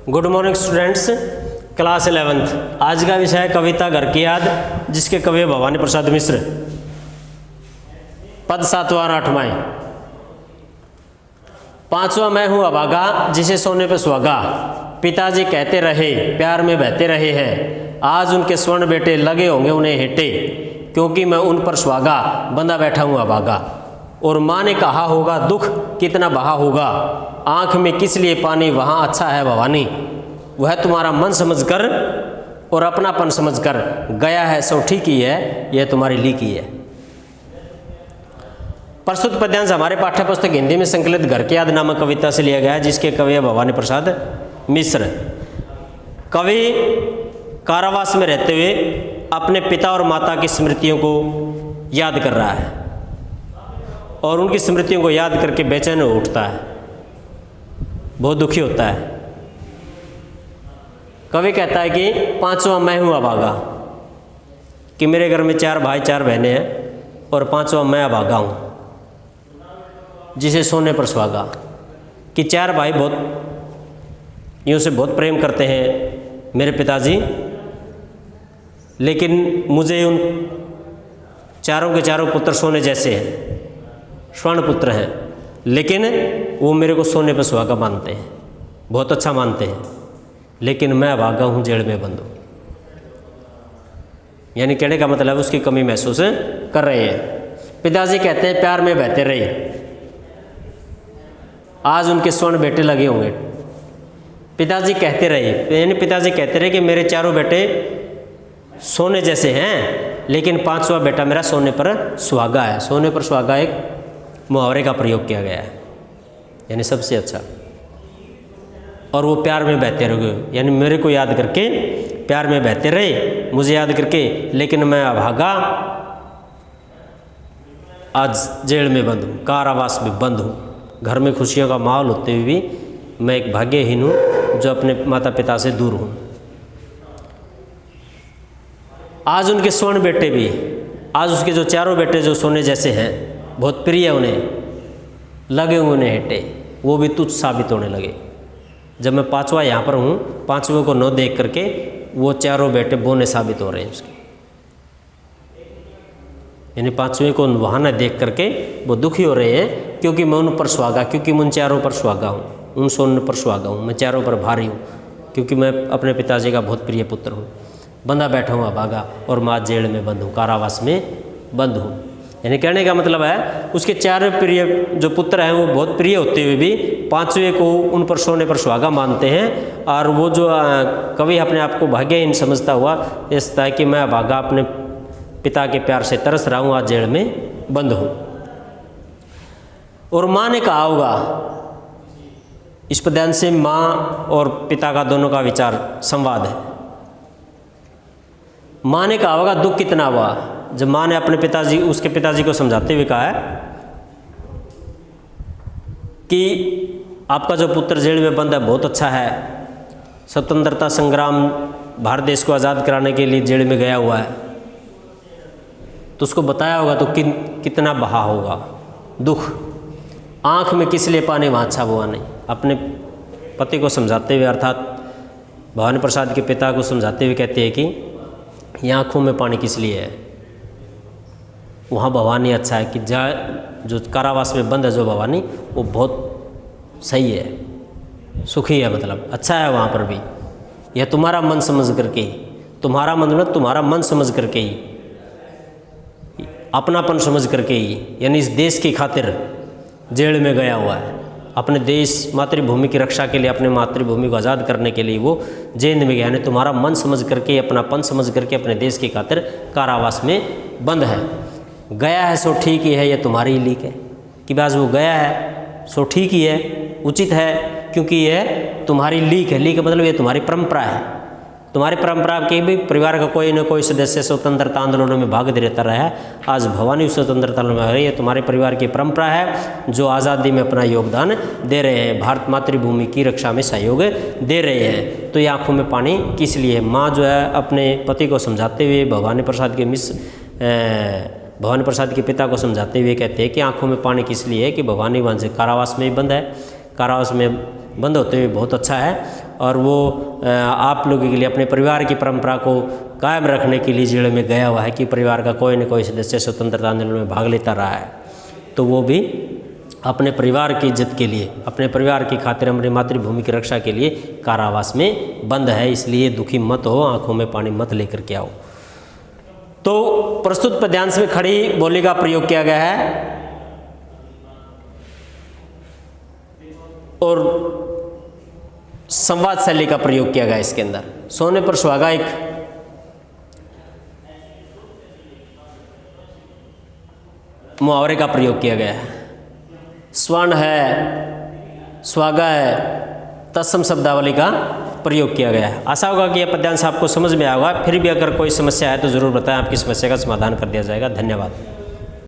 Good morning students, class 11th। आज का विषय है कविता घर की याद, जिसके कवि भवानी प्रसाद मिश्र। पद 7वां 8वां। पांचवा मैं हूँ अभागा, जिसे सोने पे सुहागा। पिताजी कहते रहे प्यार में बहते रहे हैं, आज उनके स्वर्ण बेटे लगे होंगे उन्हें हेटे, क्योंकि मैं उन पर सुहागा बंधा बैठा हूँ अभागा। और माँ ने कहा होगा दुख कितना बहा होगा, आँख में किस लिए पानी वहाँ अच्छा है भवानी। वह तुम्हारा मन समझकर और अपनापन समझकर गया है सो ठीक ही है, यह तुम्हारी लीक ही है। प्रस्तुत पद्यांश हमारे पाठ्य पुस्तक हिंदी में संकलित घर की याद नामक कविता से लिया गया है, जिसके कवि है भवानी प्रसाद मिश्र। कवि कारावास में रहते हुए अपने पिता और माता की स्मृतियों को याद कर रहा है और उनकी स्मृतियों को याद करके बेचैन हो उठता है, बहुत दुखी होता है। कवि कहता है कि पांचवा मैं हूँ अभागा, कि मेरे घर में 4 भाई 4 बहनें हैं और पांचवा मैं अभागा हूँ, जिसे सोने पर सुहागा। कि 4 भाई बहुत यूँ से बहुत प्रेम करते हैं मेरे पिताजी, लेकिन मुझे उन चारों के चारों पुत्र सोने जैसे हैं, स्वर्ण पुत्र हैं, लेकिन वो मेरे को सोने पर सुहागा मानते हैं, बहुत अच्छा मानते हैं, लेकिन मैं अभागा हूँ, जेल में बंद हूँ। यानी कहने का मतलब उसकी कमी महसूस कर रहे हैं। पिताजी कहते हैं प्यार में बहते रहे, आज उनके स्वर्ण बेटे लगे होंगे। पिताजी कहते रहे, यानी पिताजी कहते रहे कि मेरे चारों बेटे सोने जैसे हैं, लेकिन पांचवा बेटा मेरा सोने पर सुहागा है। सोने पर सुहागा एक मुहावरे का प्रयोग किया गया है, यानी सबसे अच्छा। और वो प्यार में बहते रहे, यानी मेरे को याद करके प्यार में बहते रहे, मुझे याद करके, लेकिन मैं अभागा आज जेल में बंद हूँ, कारावास में बंद हूँ। घर में खुशियों का माहौल होते हुए भी मैं एक भाग्यहीन हूँ जो अपने माता पिता से दूर हूँ। आज उनके स्वर्ण बेटे भी, आज उसके जो चारों बेटे जो सोने जैसे हैं, बहुत प्रिय उन्हें लगे हुए उन्हें हेटे, वो भी तुच्छ साबित होने लगे। जब मैं पांचवा यहाँ पर हूँ, पांचवें को न देख करके वो चारों बेटे बोने साबित हो रहे हैं उसके, यानी पांचवें को वहाँ न देख करके वो दुखी हो रहे हैं, क्योंकि मैं उन पर सुहागा, क्योंकि मैं उन चारों पर सुहागा हूँ, उन सोने पर सुहागा हूँ, मैं चारों पर भारी हूँ, क्योंकि मैं अपने पिताजी का बहुत प्रिय पुत्र हूँ। बंधा बैठा हूँ अभागा और माँ जेल में बंद हूँ, कारावास में बंद हूँ। यानी कहने का मतलब है उसके 4 प्रिय जो पुत्र हैं वो बहुत प्रिय होते हुए भी पांचवें को उन पर सोने पर सुहागा मानते हैं। और वो जो कवि अपने आप को भाग्यहीन समझता हुआ इस तरह कि मैं अभागा अपने पिता के प्यार से तरस रहा हूँ, आज जेल में बंद हूँ। और माँ ने कहा होगा, इस पद्यांश से माँ और पिता का दोनों का विचार संवाद है। माँ ने कहा होगा दुख कितना हुआ, जब माँ ने अपने पिताजी उसके पिताजी को समझाते हुए कहा है कि आपका जो पुत्र जेल में बंद है बहुत अच्छा है, स्वतंत्रता संग्राम भारत देश को आज़ाद कराने के लिए जेल में गया हुआ है, तो उसको बताया होगा तो कितना बहा होगा दुख, आँख में किस लिए पानी वहाँ अच्छा हुआ नहीं। अपने पति को समझाते हुए, अर्थात भवानी प्रसाद के पिता को समझाते हुए कहते हैं कि ये आँखों में पानी किस लिए है, वहाँ भवानी अच्छा है, कि जो कारावास में बंद है जो भवानी, वो बहुत सही है, सुखी है, मतलब अच्छा है वहाँ पर भी। यह तुम्हारा मन समझ करके, तुम्हारा मतलब तुम्हारा मन समझ करके ही, अपनापन समझ करके ही, यानी इस देश की खातिर जेल में गया हुआ है, अपने देश मातृभूमि की रक्षा के लिए, अपने मातृभूमि को आज़ाद करने के लिए वो जेल में गया। यानी तुम्हारा मन समझ करके, अपनापन समझ करके अपने देश की खातिर कारावास में बंद है। गया है सो ठीक ही है, ये तुम्हारी ही लीक है, कि बस वो गया है सो ठीक ही है, उचित है, क्योंकि यह तुम्हारी लीक है। लीक मतलब ये तुम्हारी परंपरा है, तुम्हारी परंपरा के भी परिवार का कोई न कोई सदस्य स्वतंत्रता आंदोलनों में भाग देता रहा है। आज भवानी स्वतंत्रता में है, ये तुम्हारे परिवार की परंपरा है, जो आज़ादी में अपना योगदान दे रहे हैं, भारत मातृभूमि की रक्षा में सहयोग दे रहे हैं। तो ये आँखों में पानी किस लिए है। माँ जो है अपने पति को समझाते हुए भवानी प्रसाद के पिता को समझाते हुए कहते हैं कि आँखों में पानी किस लिए है, कि भवानी वहाँ से कारावास में बंद है, कारावास में बंद होते हुए बहुत अच्छा है। और वो आप लोगों के लिए अपने परिवार की परंपरा को कायम रखने के लिए जेल में गया हुआ है कि परिवार का कोई न कोई सदस्य स्वतंत्रता आंदोलन में भाग लेता रहा है, तो वो भी अपने परिवार की इज्जत के लिए, अपने परिवार की खातिर, हमारी मातृभूमि की रक्षा के लिए कारावास में बंद है। इसलिए दुखी मत हो, आंखों में पानी मत लेकर के आओ। तो प्रस्तुत पद्यांश में खड़ी बोली का प्रयोग किया गया है और संवाद शैली का प्रयोग किया गया है इसके अंदर। सोने पर सुहागा एक मुहावरे का प्रयोग किया गया है। स्वर्ण है, सुहागा है, तत्सम शब्दावली का प्रयोग किया गया है। आशा होगा कि यह पद्यांश आपको समझ में आया होगा। फिर भी अगर कोई समस्या है तो ज़रूर बताएं, आपकी समस्या का समाधान कर दिया जाएगा। धन्यवाद।